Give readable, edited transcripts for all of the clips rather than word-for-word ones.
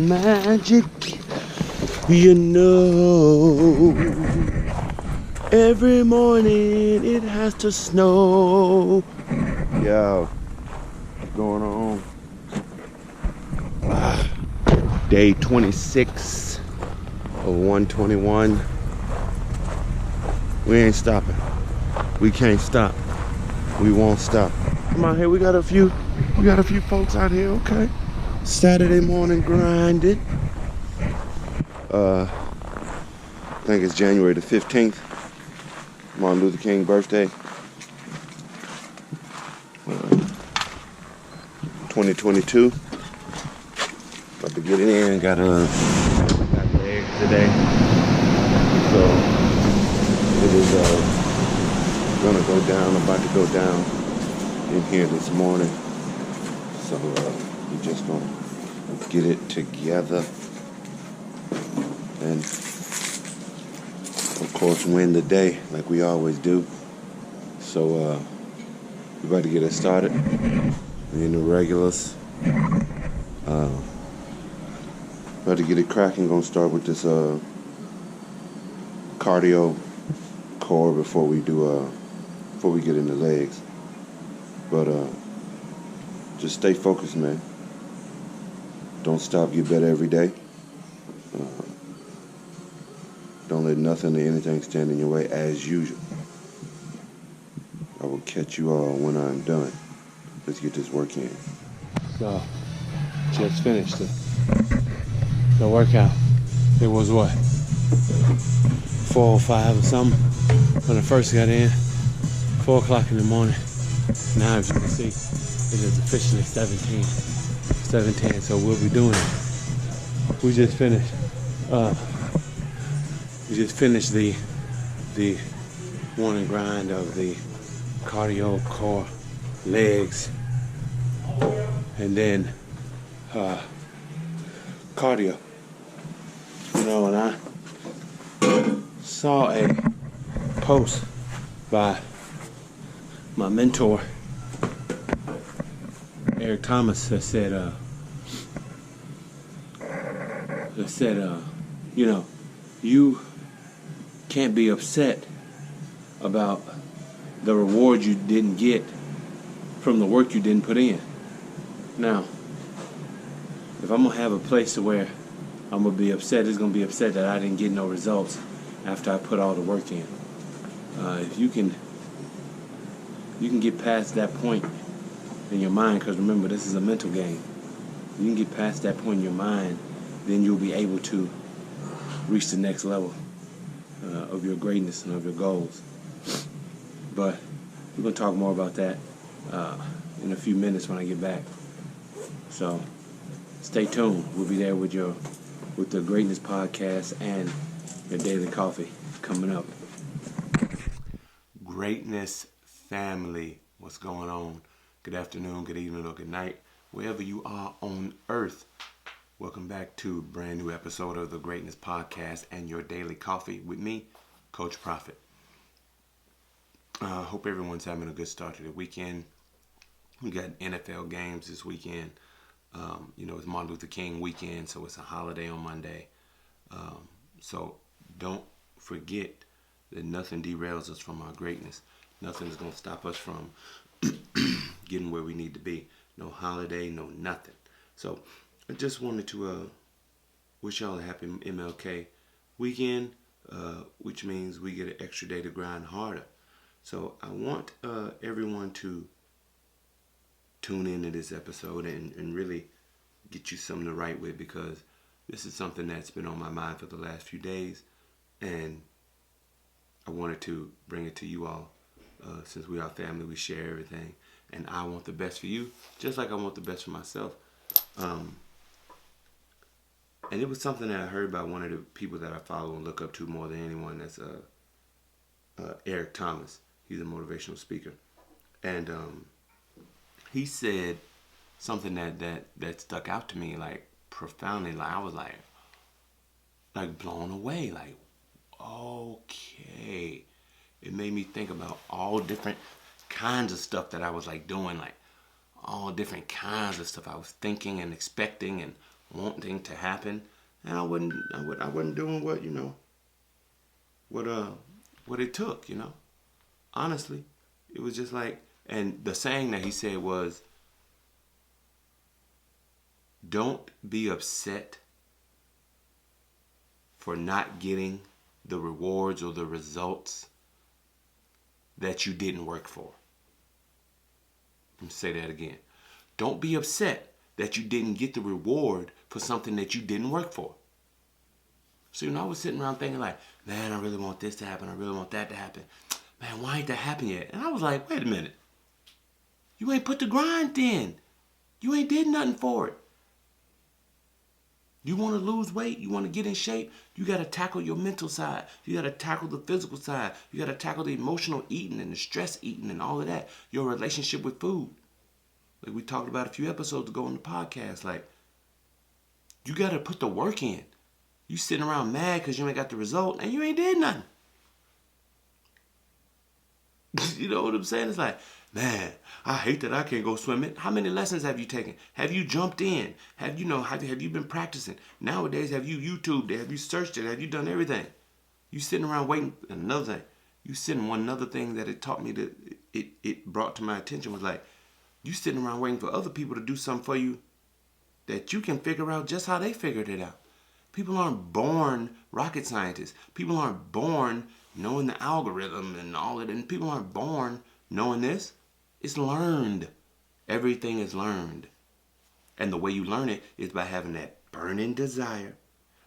magic. You know, every morning it has to snow. Yo, what's going on? Day 26 of 121. We ain't stopping. We can't stop. We won't stop. Come on here, we got a few folks out here, okay? Saturday morning grinding. I think it's January the 15th. Martin Luther King birthday. 2022. About to get it in. Got legs today. So it is gonna go down. About to go down in here this morning. So we're just gonna get it together and of course win the day like we always do. So we're about to get it started. Me and the regulars. About to get it cracking. Gonna start with this cardio core before we get into legs. But just stay focused, man. Don't stop. Get better every day. Don't let nothing or anything stand in your way as usual. I will catch you all when I'm done. Let's get this work in. So, just finished the workout. It was what? 4 or 5 or something when I first got in. 4 o'clock in the morning. Now, as you can see, it is officially 7:10. So we'll be doing it. We just finished. the morning grind of the cardio core legs, and then cardio. You know, and I saw a post by my mentor, Eric Thomas, that said, you know, you can't be upset about the reward you didn't get from the work you didn't put in. Now, if I'm going to have a place to where I'm going to be upset, it's going to be upset that I didn't get no results after I put all the work in. If you can get past that point in your mind, because remember, this is a mental game. You can get past that point in your mind, then you'll be able to reach the next level of your greatness and of your goals. But we're going to talk more about that in a few minutes when I get back. So stay tuned. We'll be there with the Greatness Podcast and your daily coffee coming up. Greatness family, what's going on? Good afternoon, good evening, or good night, wherever you are on earth. Welcome back to a brand new episode of the Greatness Podcast and your daily coffee with me, Coach Prophet. Hope everyone's having a good start to the weekend. We got NFL games this weekend. It's Martin Luther King weekend, so it's a holiday on Monday. So don't forget that nothing derails us from our greatness. Nothing is going to stop us from getting where we need to be. No holiday, no nothing. So I just wanted to wish y'all a happy MLK weekend, which means we get an extra day to grind harder. So I want everyone to tune into this episode and really get you something to write with, because this is something that's been on my mind for the last few days, and I wanted to bring it to you all. Since we are family, we share everything, and I want the best for you, just like I want the best for myself. And it was something that I heard by one of the people that I follow and look up to more than anyone. That's Eric Thomas. He's a motivational speaker, and he said something that stuck out to me, like, profoundly. Like, I was like blown away. Like, okay. It made me think about all different kinds of stuff that I was like doing, like all different kinds of stuff I was thinking and expecting and wanting to happen, and I wasn't doing what what it took. Honestly, it was just like, and the saying that he said was, "Don't be upset for not getting the rewards or the results that you didn't work for." Let me say that again. Don't be upset that you didn't get the reward for something that you didn't work for. So, I was sitting around thinking like, man, I really want this to happen. I really want that to happen. Man, why ain't that happen yet? And I was like, wait a minute. You ain't put the grind in. You ain't did nothing for it. You want to lose weight? You want to get in shape? You got to tackle your mental side. You got to tackle the physical side. You got to tackle the emotional eating and the stress eating and all of that. Your relationship with food. Like we talked about a few episodes ago on the podcast. Like, you got to put the work in. You sitting around mad because you ain't got the result and you ain't did nothing. You know what I'm saying? It's like, man, I hate that I can't go swimming. How many lessons have you taken? Have you jumped in? Have you been practicing? Nowadays, have you YouTubed it? Have you searched it? Have you done everything? You sitting around waiting. Another thing, one other thing that it taught me that it brought to my attention was like, you sitting around waiting for other people to do something for you that you can figure out just how they figured it out. People aren't born rocket scientists. People aren't born knowing the algorithm and all of it. And people aren't born knowing this. It's learned. Everything is learned. And the way you learn it is by having that burning desire,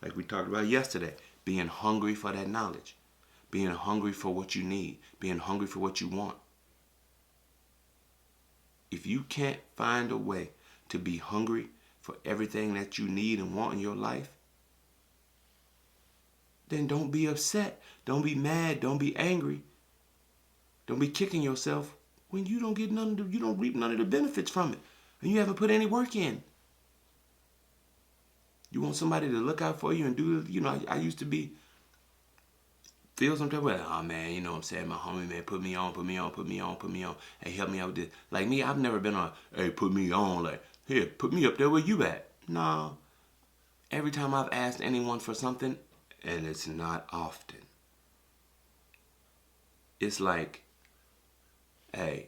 like we talked about yesterday, being hungry for that knowledge, being hungry for what you need, being hungry for what you want. If you can't find a way to be hungry for everything that you need and want in your life, then don't be upset. Don't be mad. Don't be angry. Don't be kicking yourself when you don't get you don't reap none of the benefits from it. And you haven't put any work in. You want somebody to look out for you and do, I used to feel some type of way. Oh man, you know what I'm saying? My homie, man, put me on. Hey, help me out with this. Like me, I've never been on, hey, put me on. Like, here, put me up there where you at. No. Every time I've asked anyone for something, and it's not often, it's like, hey,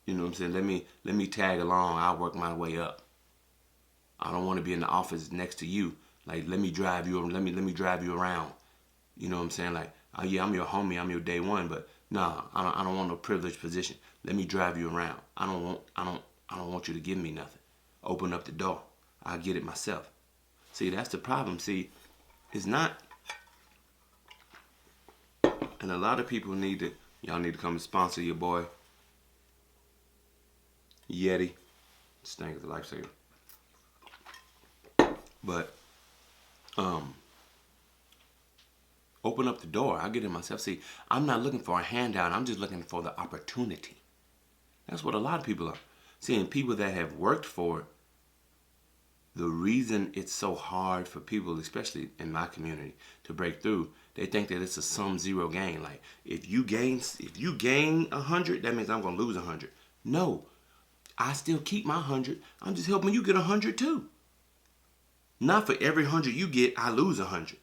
you know what I'm saying? Let me tag along. I'll work my way up. I don't want to be in the office next to you. Like, let me drive you. Let me drive you around. You know what I'm saying? Like, oh yeah, I'm your homie. I'm your day one. But nah, I don't want no privileged position. Let me drive you around. I don't want you to give me nothing. Open up the door. I'll get it myself. See, that's the problem. See, it's not. And a lot of people y'all need to come and sponsor your boy Yeti. This thing is a lifesaver. But open up the door. I'll get it myself. See, I'm not looking for a handout. I'm just looking for the opportunity. That's what a lot of people are. Seeing people that have worked for it, the reason it's so hard for people, especially in my community, to break through, they think that it's a sum-zero game. Like, if you gain 100, that means I'm going to lose 100. No, I still keep my 100. I'm just helping you get 100 too. Not for every 100 you get, I lose 100.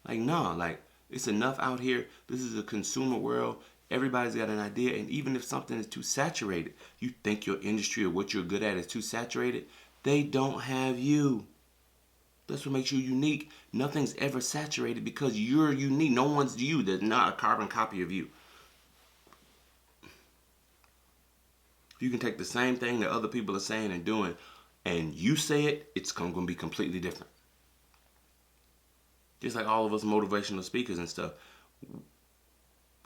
Like, no, like, it's enough out here. This is a consumer world. Everybody's got an idea. And even if something is too saturated, you think your industry or what you're good at is too saturated, they don't have you. That's what makes you unique. Nothing's ever saturated because you're unique. No one's you. There's not a carbon copy of you. You can take the same thing that other people are saying and doing, and you say it, it's going to be completely different. Just like all of us motivational speakers and stuff.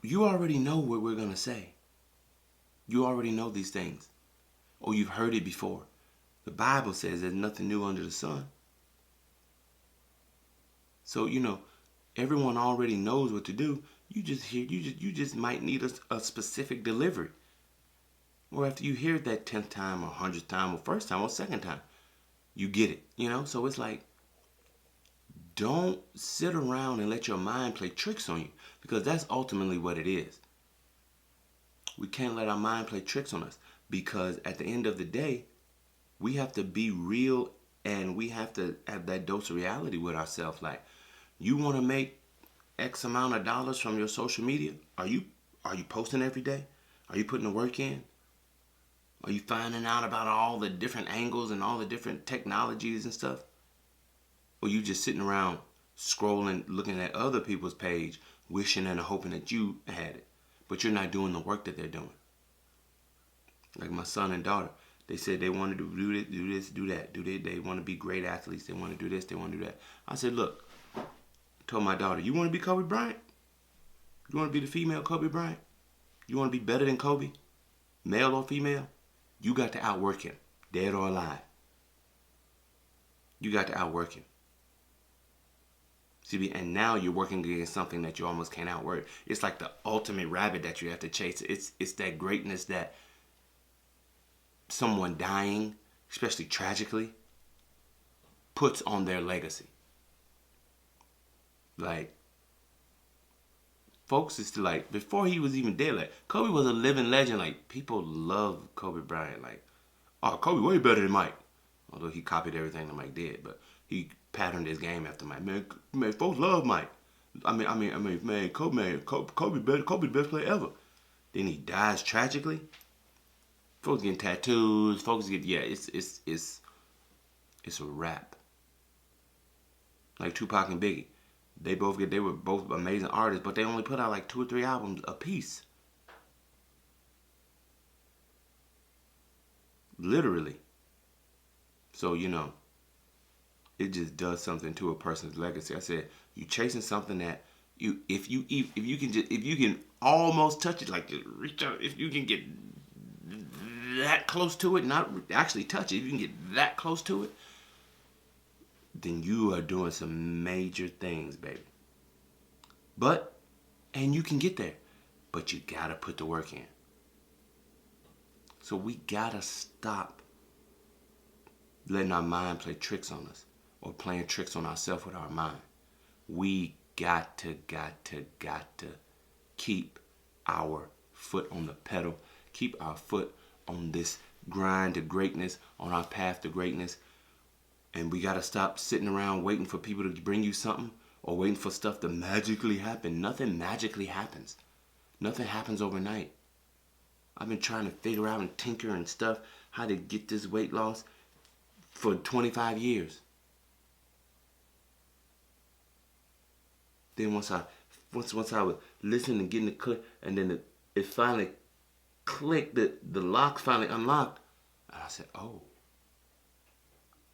You already know what we're going to say. You already know these things. Or you've heard it before. The Bible says there's nothing new under the sun. So, everyone already knows what to do. You just might need a specific delivery. Or after you hear it that 10th time or 100th time or first time or second time, you get it, So it's like, don't sit around and let your mind play tricks on you, because that's ultimately what it is. We can't let our mind play tricks on us, because at the end of the day, we have to be real And we have to have that dose of reality with ourselves. Like, you want to make X amount of dollars from your social media? Are you posting every day? Are you putting the work in? Are you finding out about all the different angles and all the different technologies and stuff? Or you just sitting around scrolling, looking at other people's page, wishing and hoping that you had it, but you're not doing the work that they're doing? Like my son and daughter, they said they wanted to do this, do that, do that. They want to be great athletes. They want to do this, they want to do that. I said, look, I told my daughter, you want to be Kobe Bryant? You want to be the female Kobe Bryant? You want to be better than Kobe, male or female? You got to outwork him, dead or alive. You got to outwork him. See, and now you're working against something that you almost can't outwork. It's like the ultimate rabbit that you have to chase. It's that greatness that someone dying, especially tragically, puts on their legacy. Like, folks is like, before he was even dead, like, Kobe was a living legend. Like, people love Kobe Bryant. Like, oh, Kobe way better than Mike. Although he copied everything that Mike did, but he patterned his game after Mike. Man, folks love Mike. I mean, man, Kobe the best player ever. Then he dies tragically. Folks getting tattoos. Folks get, yeah, it's a wrap. Like Tupac and Biggie. They were both amazing artists, but they only put out like 2 or 3 albums a piece. Literally. So, it just does something to a person's legacy. I said, you chasing something that if you can almost touch it, like just reach out, if you can get that close to it, not actually touch it, if you can get that close to it, then you are doing some major things, baby. And you can get there, but you gotta put the work in. So we gotta stop letting our mind play tricks on us, or playing tricks on ourselves with our mind. We got to keep our foot on the pedal, keep our foot on this grind to greatness, on our path to greatness. And we got to stop sitting around waiting for people to bring you something, or waiting for stuff to magically happen. Nothing magically happens. Nothing happens overnight. I've been trying to figure out and tinker and stuff how to get this weight loss for 25 years. Then once I was listening and getting the click, and then it finally clicked, the lock finally unlocked, and I said, oh,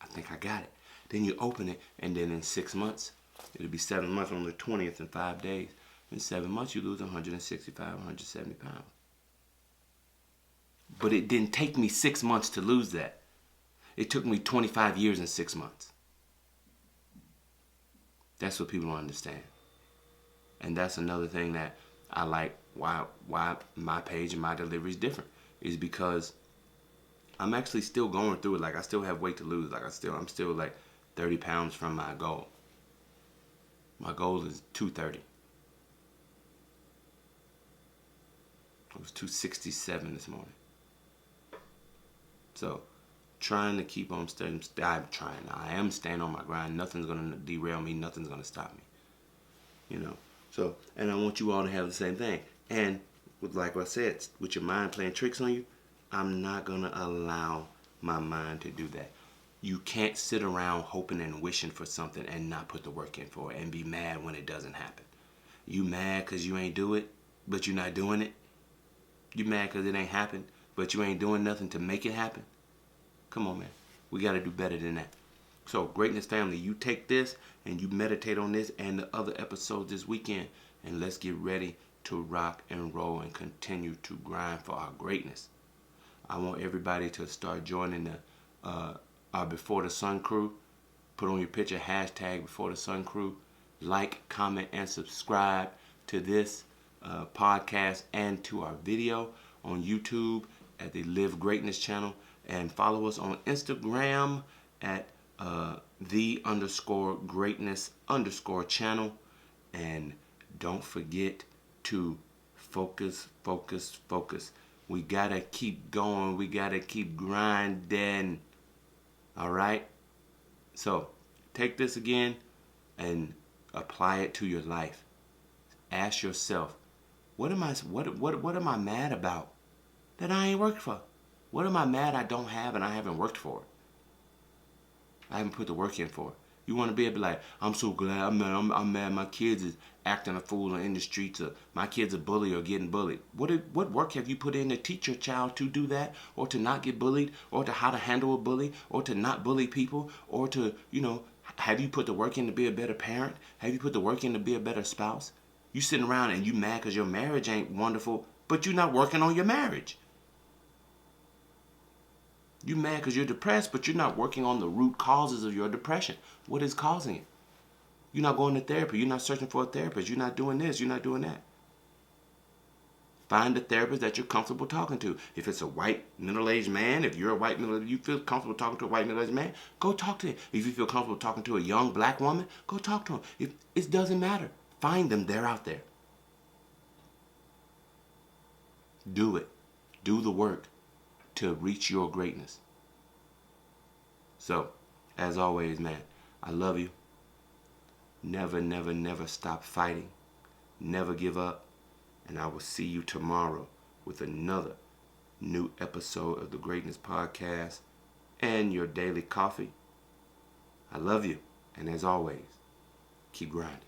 I think I got it. Then you open it, and then in 6 months, it'll be 7 months on the 20th in 5 days. In 7 months, you lose 165, 170 pounds. But it didn't take me 6 months to lose that. It took me 25 years and 6 months. That's what people don't understand. And that's another thing that I like, why my page and my delivery is different, is because I'm actually still going through it. Like, I still have weight to lose. Like, I'm still like 30 pounds from my goal. My goal is 230. It was 267 this morning. So, trying to keep on staying. I am staying on my grind. Nothing's going to derail me. Nothing's going to stop me. So, and I want you all to have the same thing. And like I said, with your mind playing tricks on you, I'm not going to allow my mind to do that. You can't sit around hoping and wishing for something and not put the work in for it and be mad when it doesn't happen. You mad because you ain't do it, but you're not doing it? You mad because it ain't happened, but you ain't doing nothing to make it happen? Come on, man. We got to do better than that. So, Greatness Family, you take this and you meditate on this and the other episodes this weekend, and let's get ready to rock and roll and continue to grind for our greatness. I want everybody to start joining our Before the Sun crew. Put on your picture, hashtag Before the Sun crew. Like, comment, and subscribe to this podcast and to our video on YouTube at the Live Greatness channel. And follow us on Instagram at _greatness_channel. And don't forget to focus. We gotta keep going. We gotta keep grinding. All right? So take this again and apply it to your life. Ask yourself, what am I mad about that I ain't worked for? What am I mad I don't have and I haven't worked for? I haven't put the work in for it. You want to be able to be like, I'm so glad, I'm mad my kids is acting a fool in the streets, or my kids are bullied or getting bullied. What work have you put in to teach your child to do that, or to not get bullied, or to how to handle a bully, or to not bully people, or to, have you put the work in to be a better parent? Have you put the work in to be a better spouse? You sitting around and you mad because your marriage ain't wonderful, but you're not working on your marriage. You mad because you're depressed, but you're not working on the root causes of your depression. What is causing it? You're not going to therapy. You're not searching for a therapist. You're not doing this. You're not doing that. Find a therapist that you're comfortable talking to. If it's a white middle-aged man, if you're a white middle-aged, you feel comfortable talking to a white middle-aged man, go talk to him. If you feel comfortable talking to a young black woman, go talk to him. It doesn't matter. Find them. They're out there. Do it. Do the work to reach your greatness. So, as always, man, I love you. Never, never, never stop fighting. Never give up. And I will see you tomorrow with another new episode of the Greatness Podcast and your daily coffee. I love you. And as always, keep grinding.